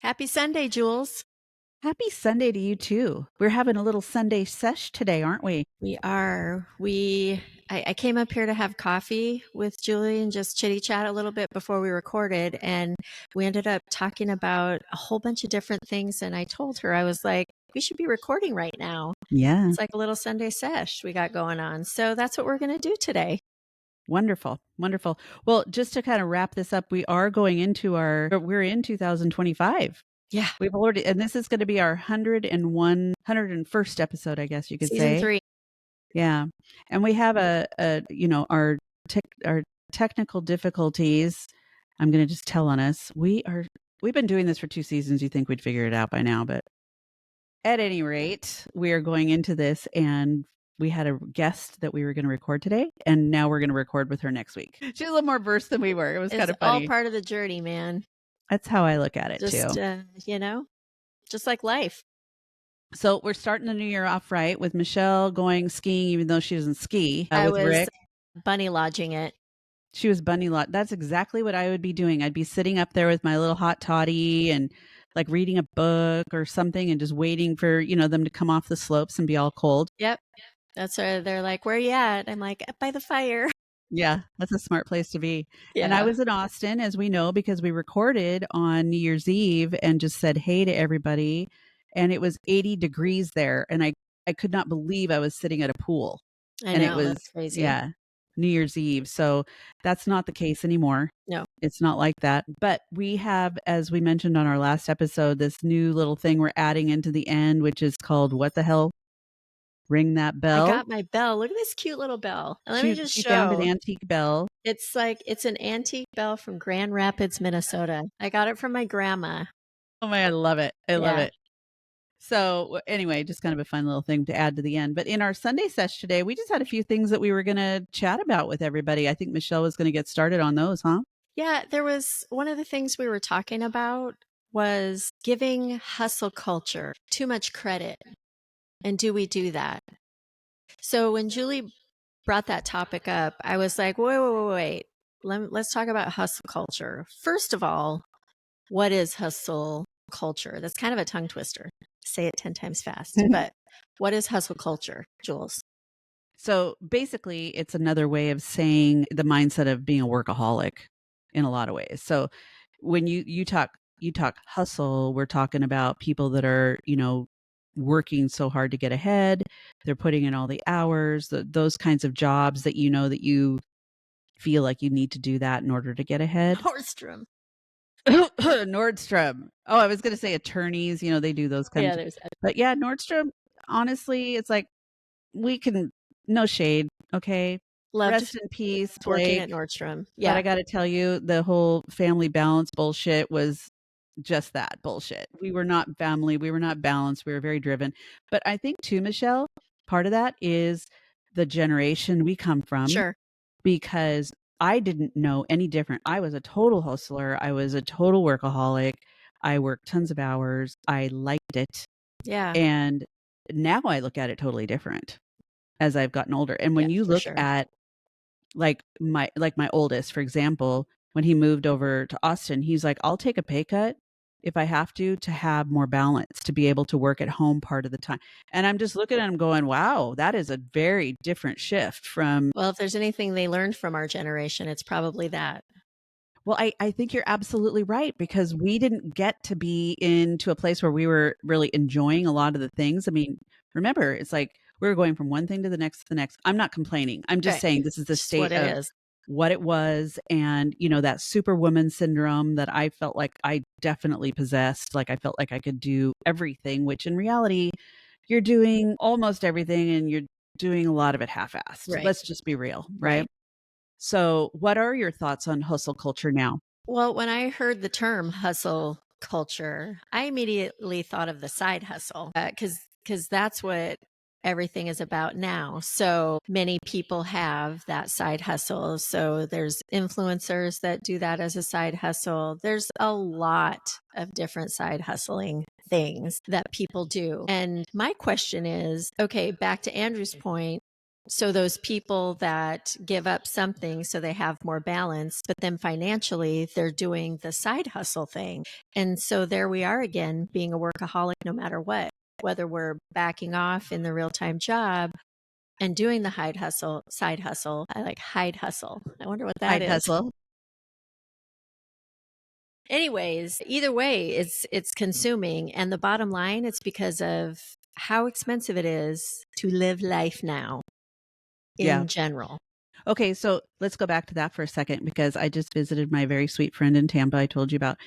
Happy Sunday, Jules. Happy Sunday to you too. We're having a little Sunday sesh today, aren't we? We are. I came up here to have coffee with Julie and just chitty chat a little bit before we recorded. And we ended up talking about a whole bunch of different things. And I told her, I was like, we should be recording right now. Yeah. It's like a little Sunday sesh we got going on. So that's what we're going to do today. Wonderful. Wonderful. Well, just to kind of wrap this up, we're in 2025. Yeah. We've already, and this is going to be our 101st episode, I guess you could Season say. 3. Yeah. And we have our technical difficulties. I'm going to just tell on us. We've been doing this for 2 seasons. You think we'd figure it out by now, but at any rate, we are going into this and we had a guest that we were going to record today, and now we're going to record with her next week. She's a little more versed than we were. It was kind It's of all funny. part of the journey, man. That's how I look at it Just, too. just like life. So we're starting the new year off right with Michele going skiing, even though she doesn't ski. I With was Rick, bunny lodging it. she was bunny lot. That's exactly what I would be doing. I'd be sitting up there with my little hot toddy and like reading a book or something, and just waiting for them to come off the slopes and be all cold. Yep. That's where they're like, where are you at? I'm like, up by the fire. Yeah, that's a smart place to be. And I Yeah. was in Austin, as we know, because we recorded on New Year's Eve and just said hey to everybody. And it was 80 degrees there. And I could not believe I was sitting at a pool. I And it know. was, That's crazy. yeah, New Year's Eve. So that's not the case anymore. No. It's not like that. But we have, as we mentioned on our last episode, this new little thing we're adding into the end, which is called What the Hell? Ring That Bell. I got my bell. Look at this cute little bell. And let me just She found an show. antique bell. It's an antique bell from Grand Rapids, Minnesota. I got it from my grandma. Oh my, I love it. I love Yeah. it. So anyway, just kind of a fun little thing to add to the end. But in our Sunday sesh today, we just had a few things that we were going to chat about with everybody. I think Michele was going to get started on those, huh? Yeah, there was one of the things we were talking about was giving hustle culture too much credit. And do we do that? So when Julie brought that topic up, I was like, wait. Let's talk about hustle culture. First of all, what is hustle culture? That's kind of a tongue twister. Say it 10 times fast. But what is hustle culture, Jules? So basically, it's another way of saying the mindset of being a workaholic in a lot of ways. So when you talk hustle, we're talking about people that are, working so hard to get ahead. They're putting in all the hours, those kinds of jobs that that you feel like you need to do that in order to get ahead. Nordstrom. Nordstrom. Oh, I was going to say attorneys, they do those kinds of. There's But yeah, Nordstrom, honestly, it's like no shade, okay? Rest in peace, working Blake. at Nordstrom. But I got to tell you, the whole family balance bullshit was just that bullshit. We were not family. We were not balanced. We were very driven. But I think too, Michele, part of that is the generation we come from. Sure. Because I didn't know any different. I was a total hustler. I was a total workaholic. I worked tons of hours. I liked it. Yeah. And now I look at it totally different as I've gotten older. And when you look at like my oldest, for example, when he moved over to Austin, he's like, I'll take a pay cut if I have to have more balance, to be able to work at home part of the time. And I'm just looking at him going, wow, that is a very different shift from. Well, if there's anything they learned from our generation, it's probably that. Well, I think you're absolutely right, because we didn't get to be into a place where we were really enjoying a lot of the things. I mean, remember, it's like we were going from one thing to the next. I'm not complaining. I'm just saying this is the state of what it was. And, that superwoman syndrome that I felt like I definitely possessed. Like I felt like I could do everything, which in reality, you're doing almost everything and you're doing a lot of it half-assed. Right. Let's just be real, right? So what are your thoughts on hustle culture now? Well, when I heard the term hustle culture, I immediately thought of the side hustle, because that's what everything is about now. So many people have that side hustle. So there's influencers that do that as a side hustle. There's a lot of different side hustling things that people do. And my question is, okay, back to Andrew's point, So those people that give up something so they have more balance, but then financially they're doing the side hustle thing. And so there we are again, being a workaholic no matter what, whether we're backing off in the real-time job and doing the side hustle. I like hide hustle. I wonder what that Side is. hustle. Anyways, either way, it's consuming. And the bottom line, it's because of how expensive it is to live life now Yeah. in general. Okay, so let's go back to that for a second because I just visited my very sweet friend in Tampa. I told you about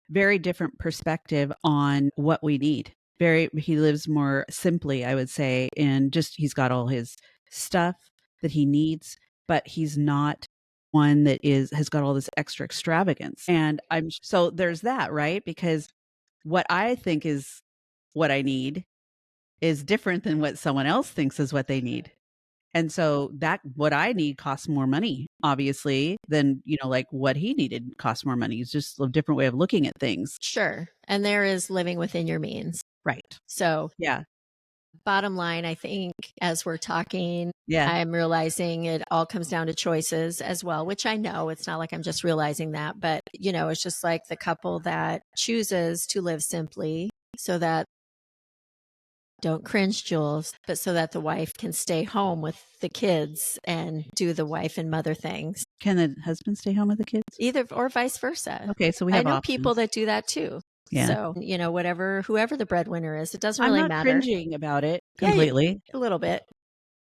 very different perspective on what we need. He lives more simply, I would say, and just he's got all his stuff that he needs, but he's not one that has got all this extra extravagance. And so there's that, right? Because what I think is what I need is different than what someone else thinks is what they need. And so that what I need costs more money, obviously, than, like what he needed costs more money. It's just a different way of looking at things. Sure. And there is living within your means. Right. So, Yeah. bottom line, I think as we're talking, Yeah. I'm realizing it all comes down to choices as well, which I know it's not like I'm just realizing that, but it's just like the couple that chooses to live simply so that don't cringe, Jules, but so that the wife can stay home with the kids and do the wife and mother things. Can the husband stay home with the kids? Either or vice versa. Okay, so we I have know options. people that do that too. Yeah. So, whoever the breadwinner is, it doesn't I'm really not matter. cringing about it Yeah, completely. a little bit.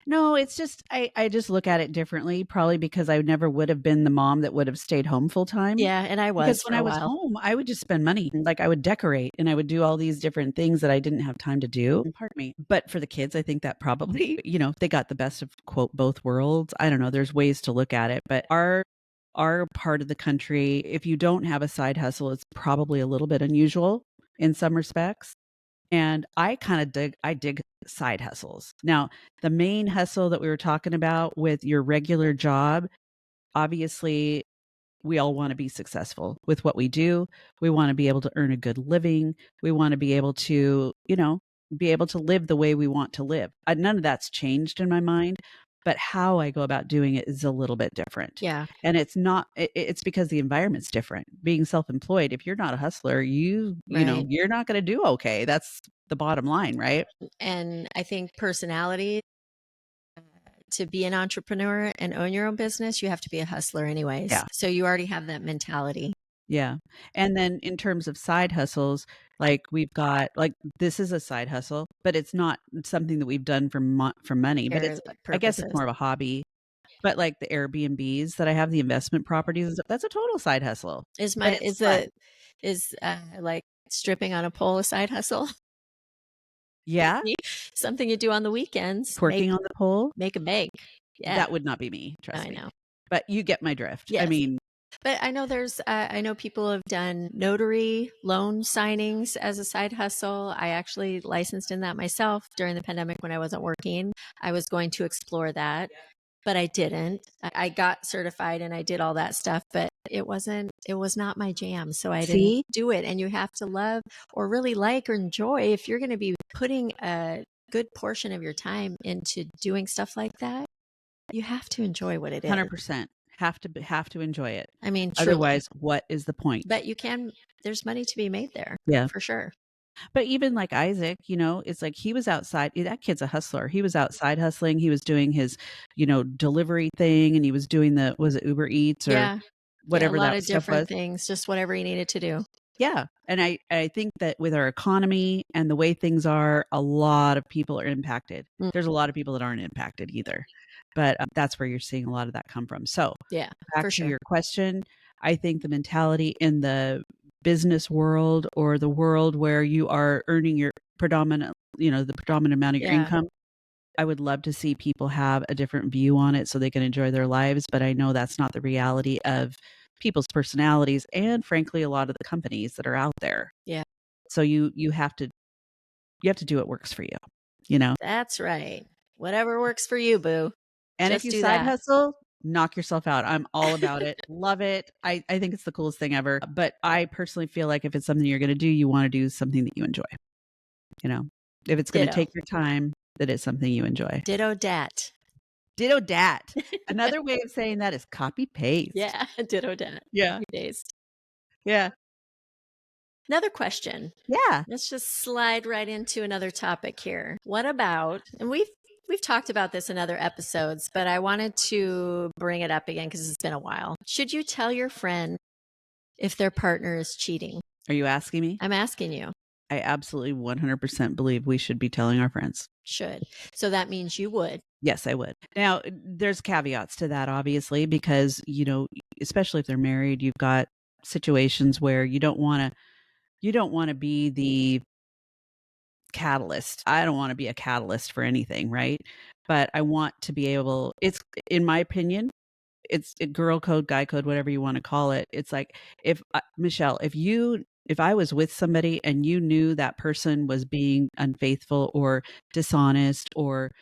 No, it's just I just look at it differently, probably because I never would have been the mom that would have stayed home full time. Yeah, and I Because was when for I a was while. home, I would just spend money. Like I would decorate and I would do all these different things that I didn't have time to do. Pardon me. But for the kids, I think that probably, they got the best of quote both worlds. I don't know. There's ways to look at it, but our part of the country, if you don't have a side hustle, it's probably a little bit unusual in some respects. And I kind of dig side hustles. Now, the main hustle that we were talking about with your regular job, obviously we all want to be successful with what we do. We want to be able to earn a good living. We want to be able to, be able to live the way we want to live. None of that's changed in my mind, but how I go about doing it is a little bit different. Yeah. And it's because the environment's different. Being self-employed, if you're not a hustler, Right. you're not going to do okay. That's the bottom line, right? And I think personality to be an entrepreneur and own your own business, you have to be a hustler anyways. Yeah. So you already have that mentality. Yeah. And then in terms of side hustles, like we've got like this is a side hustle, but it's not something that we've done for money, but Your I guess it's purposes. more of a hobby. But like the Airbnbs that I have, the investment properties, and stuff, that's a total side hustle. Is But my it's fun. is like stripping on a pole a side hustle? Yeah. Something you do on the weekends. Twerking on the pole. Make a bank. Yeah. That would not be me, trust I me. know. But you get my drift. I Yes. mean, But I know I know people have done notary loan signings as a side hustle. I actually licensed in that myself during the pandemic when I wasn't working. I was going to explore that, but I didn't. I got certified and I did all that stuff, but it was not my jam. So I didn't see, do it. And you have to love or really like or enjoy if you're going to be putting a good portion of your time into doing stuff like that. You have to enjoy what it is. 100% have to enjoy it. I mean, truly. Otherwise, what is the point? But there's money to be made there. Yeah. For sure. But even like Isaac, it's like he was outside. That kid's a hustler. He was outside hustling. He was doing his, delivery thing, and he was doing was it Uber Eats or Yeah. whatever a lot that of stuff was. different things, just whatever he needed to do. Yeah. And I think that with our economy and the way things are, a lot of people are impacted. Mm. There's a lot of people that aren't impacted either. But that's where you're seeing a lot of that come from. So Yeah, back for to sure. your question, I think the mentality in the business world or the world where you are earning your predominant, the predominant amount of your Yeah. income, I would love to see people have a different view on it so they can enjoy their lives. But I know that's not the reality of people's personalities and frankly, a lot of the companies that are out there. Yeah. So you have to do what works for you, That's right. Whatever works for you, boo. And Just if you do side that. hustle, knock yourself out. I'm all about it. Love it. I think it's the coolest thing ever. But I personally feel like if it's something you're going to do, you want to do something that you enjoy. If it's going to Ditto. take your time, that it's something you enjoy. Ditto dat. Ditto dat. Another way of saying that is copy paste. Yeah, ditto dat. Yeah. Copy paste. Yeah. Another question. Yeah. Let's just slide right into another topic here. What about, and we've talked about this in other episodes, but I wanted to bring it up again because it's been a while. Should you tell your friend if their partner is cheating? Are you asking me? I'm asking you. I absolutely 100% believe we should be telling our friends. Should. So that means you would. Yes, I would. Now, there's caveats to that, obviously, because, especially if they're married, you've got situations where you don't want to be the catalyst. I don't want to be a catalyst for anything, right? But I want to be able, it's, in my opinion, it's a girl code, guy code, whatever you want to call it. It's like, Michelle, if I was with somebody and you knew that person was being unfaithful or dishonest or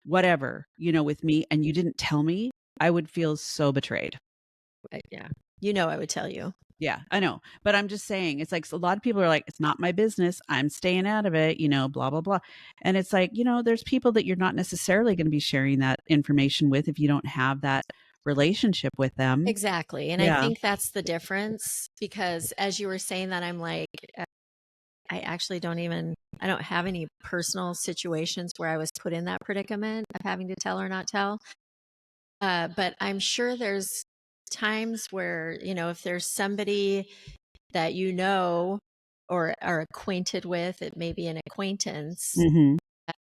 whatever, with me, and you didn't tell me, I would feel so betrayed. Yeah. I would tell you. Yeah, I know. But I'm just saying, it's like a lot of people are like, it's not my business. I'm staying out of it, blah, blah, blah. And it's like, there's people that you're not necessarily going to be sharing that information with if you don't have that relationship with them. Exactly. And I Yeah. think that's the difference, because as you were saying that, I'm like, I actually I don't have any personal situations where I was put in that predicament of having to tell or not tell. But I'm sure there's times where, if there's somebody that or are acquainted with, it may be an acquaintance, Mhm.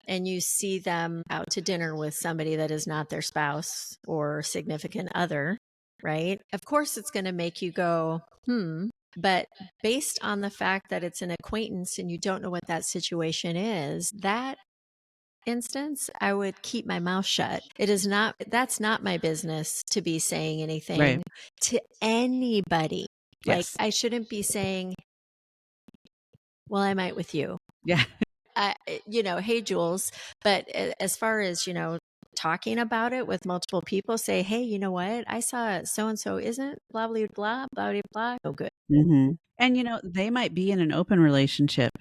and you see them out to dinner with somebody that is not their spouse or significant other, right? Of course, it's going to make you go, But based on the fact that it's an acquaintance and you don't know what that situation is, that instance, I would keep my mouth shut. That's not my business to be saying anything Right. to anybody. Like, Yes. I shouldn't be saying, well, I might with you. Yeah. Hey, Jules. But as far as, talking about it with multiple people, say, hey, you know what? I saw so and so isn't blah, blah, blah, blah, blah, blah. Oh, good. Mhm. And, they might be in an open relationship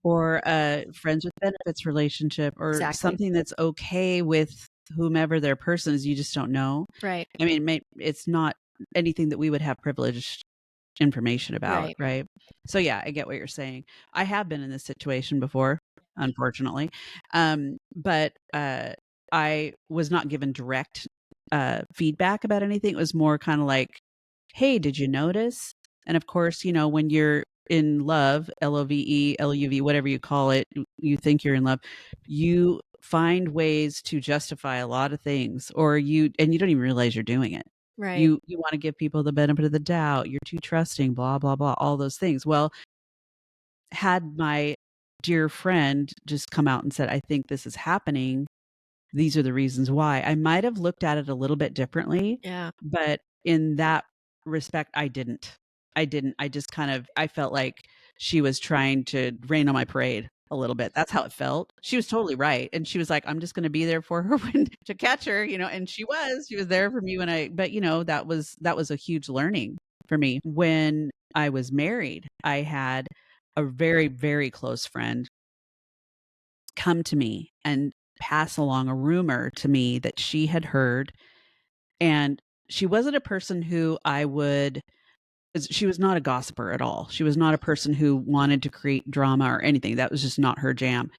or a friends with benefits relationship or Exactly. something that's okay with whomever their person is. You just don't know. Right. I mean, it's not anything that we would have privileged information about, right? So yeah, I get what you're saying. I have been in this situation before, unfortunately. But I was not given direct feedback about anything. It was more kind of like, hey, did you notice? And of course, when you're in love, LOVE, LUV, whatever you call it, you think you're in love, you find ways to justify a lot of things, and you don't even realize you're doing it. Right. You want to give people the benefit of the doubt. You're too trusting, blah, blah, blah, all those things. Well, had my dear friend just come out and said, I think this is happening, these are the reasons why, I might have looked at it a little bit differently. Yeah. But in that respect, I didn't. I just I felt like she was trying to rain on my parade a little bit. That's how it felt. She was totally right. And she was like, I'm just going to be there for her to catch her, and she was there for me but that was a huge learning for me. When I was married, I had a very, very close friend come to me and pass along a rumor to me that she had heard. And she wasn't a person who she was not a gossiper at all. She was not a person who wanted to create drama or anything. That was just not her jam.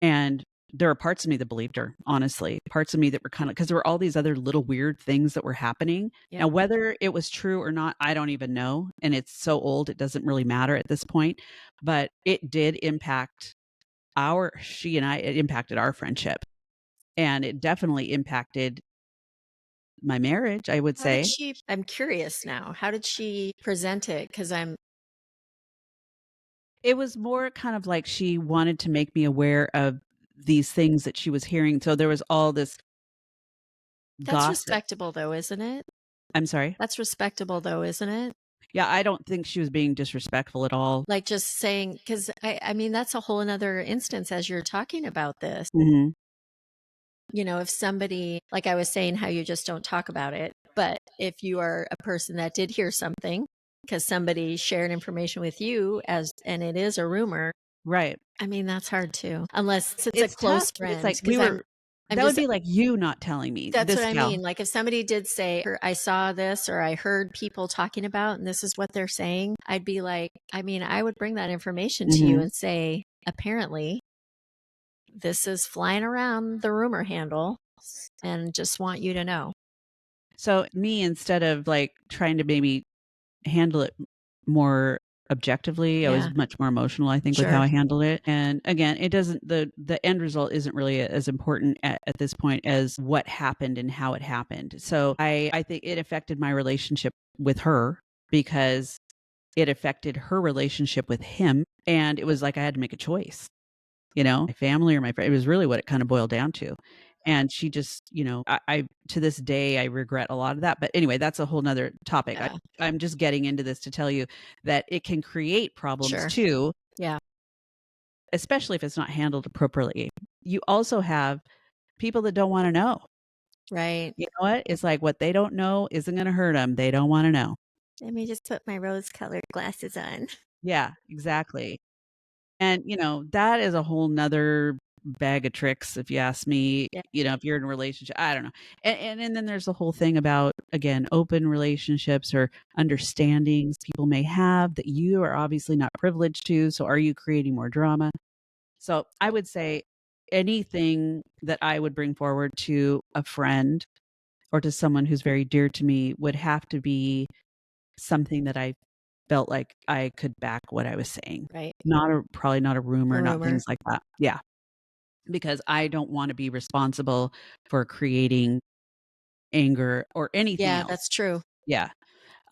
And there are parts of me that believed her, honestly. Parts of me that were because there were all these other little weird things that were happening. Yeah. Now, whether it was true or not, I don't even know. And it's so old, it doesn't really matter at this point. But it did impact it impacted our friendship. And it definitely impacted my marriage, I would say. I'm curious now. How did she present it? Because It was more kind of like she wanted to make me aware of these things that she was hearing. So there was all this that's gossip. respectable, though, isn't it? I'm sorry? That's respectable, though, isn't it? Yeah, I don't think she was being disrespectful at all. Like just saying, because I mean, that's a whole another instance as you're talking about this. Mhm. If somebody, like I was saying, how you just don't talk about it, but if you are a person that did hear something because somebody shared information with you and it is a rumor, Right. I mean, that's hard too, unless it's a It's close tough. friend. It's like Because I'm That would just be like you not telling me, That's what this I gal. mean. Like if somebody did say, or I saw this or I heard people talking about, and this is what they're saying, I'd be like, I mean, I would bring that information to you Mhm. and say, apparently, this is flying around the rumor handle and just want you to know. So me, instead of like trying to maybe handle it more objectively, I was Yeah, much more emotional, I think, with how sure. I handled it. And again, it doesn't the end result isn't really as important at this point as what happened and how it happened. So I think it affected my relationship with her because it affected her relationship with him. And it was like I had to make a choice, my family or my friend. It was really what it kind of boiled down to. And she just, I to this day I regret a lot of that. But anyway, that's a whole nother topic. Yeah, I'm just getting into this to tell you that it can create problems sure. too, Yeah, especially if it's not handled appropriately. You also have people that don't want to know. right. You know what? It's like what they don't know isn't going to hurt them. They don't want to know. Let me just put my rose colored glasses on. Yeah, exactly. And, that is a whole nother bag of tricks, if you ask me. Yeah, If you're in a relationship, I don't know. And then there's the whole thing about, again, open relationships or understandings people may have that you are obviously not privileged to. So are you creating more drama? So I would say anything that I would bring forward to a friend or to someone who's very dear to me would have to be something that I felt like I could back what I was saying. right. Probably not a A rumor, not rumor. things like that. Yeah, because I don't wanna be responsible for creating anger or anything Yeah, else. that's true. Yeah,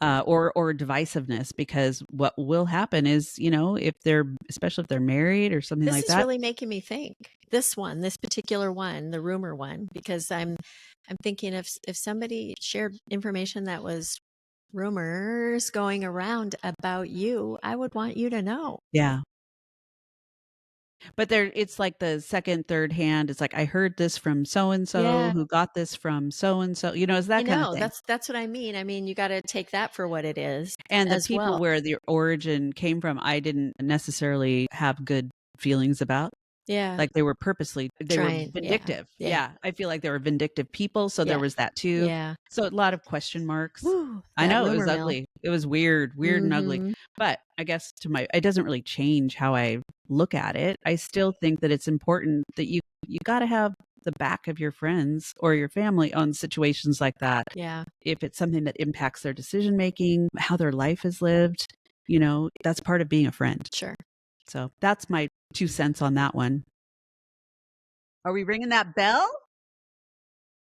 or divisiveness, because what will happen is, if they're especially if they're married or something This like is that. really making me think. This particular one, the rumor one, because I'm thinking if somebody shared information that was rumors going around about you, I would want you to know. Yeah. But it's like the second, third hand. It's like, "I heard this from so and so, Yeah, who got this from so and so," it's I that kinda know. thing. That's what I mean. I mean, you got to take that for what it is And the as people well. where the origin came from, I didn't necessarily have good feelings about. Yeah, Like, they were trying. Yeah, vindictive. yeah, Yeah, I feel like they were vindictive people, so there yeah, was that too. yeah. So, a lot of question marks. Woo, I that know, it was rumor mill. ugly. It was weird and ugly. Mm-hmm. But I guess it doesn't really change how I look at it. I still think that it's important that you gotta have the back of your friends or your family on situations like that. Yeah, If it's something that impacts their decision making, how their life is lived, that's part of being a friend. sure. So, that's my 2 cents on that one. Are we ringing that bell?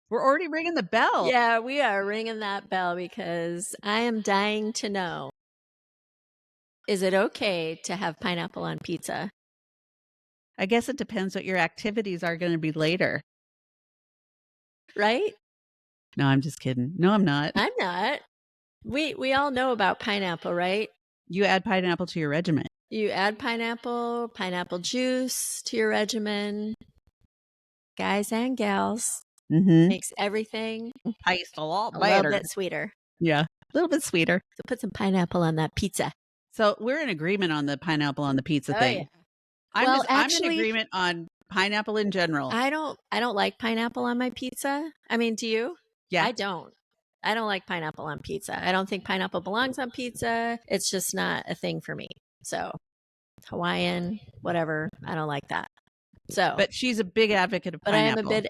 We're already ringing the bell. Yeah, we are ringing that bell because I am dying to know, is it okay to have pineapple on pizza? I guess it depends what your activities are gonna be later. Right? No, I'm just kidding. No, I'm not. I'm not. We all know about pineapple, right? You add pineapple to your regimen. You add pineapple, pineapple juice to your regimen, guys and gals. Mhm. Makes everything Tastes a lot a little better. bit sweeter. Yeah, a little bit sweeter. So put some pineapple on that pizza. So, we're in agreement on the pineapple on the pizza Oh yeah. thing. Well, I'm in actually, agreement on pineapple in general. I don't like pineapple on my pizza. I mean, do you? Yeah. I don't. I don't like pineapple on pizza. I don't think pineapple belongs on pizza. It's just not a thing for me. So, Hawaiian, whatever, I don't like that. So, But she's a big advocate of but I am pineapple.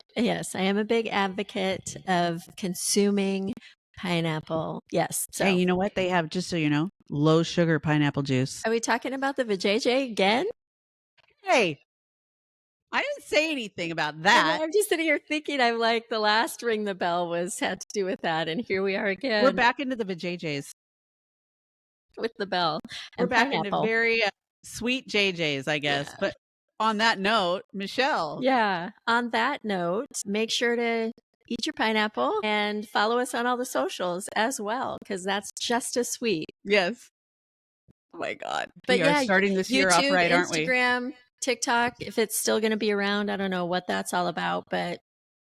I am a big advocate of consuming pineapple. Yes. Hey, So, you know what? They have, just so you know, low sugar pineapple juice. are we talking about the vajayjay again? Hey, I didn't say anything about I know, that. I'm just sitting here thinking, I'm like, the last ring the bell had to do with that, and here we are We're again back into the vajayjays. with the bell We're and back into pineapple. very, sweet JJs, I guess. Yeah. But on that note, Michelle. Yeah. On that note, make sure to eat your pineapple and follow us on all the socials as well, because that's just as sweet. Yes. Oh my God. But We are yeah, starting this year off YouTube, right, aren't we? Instagram, TikTok, if it's still going to be around, I don't know what that's all about, but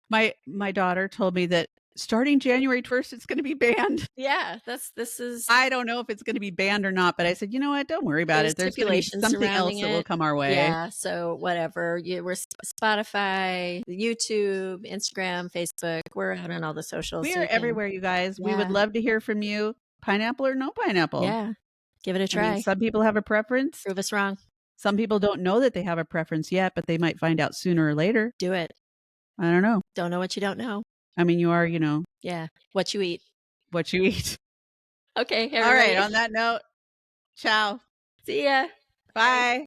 My daughter told me that starting January 1st, it's gonna be banned. Yeah, this is I don't know if it's gonna be banned or not, but I said, "You know what? Don't worry about there's it. There's gonna be stipulations something else surrounding that will it. come our way." Yeah, so whatever. We're Spotify, YouTube, Instagram, Facebook. We're out on all the socials, We so are you can everywhere, you guys. We would yeah, love to hear from you. Pineapple or no pineapple? yeah. Give it a I mean, try. some people have a preference. Prove us wrong. Some people don't know that they have a preference yet, but they might find out sooner or later. Do it. I don't know. Don't know what you don't know. I mean, you are, Yeah, what you eat. what you eat. Okay, All right. everybody. On that note, ciao. See ya. Bye. Bye.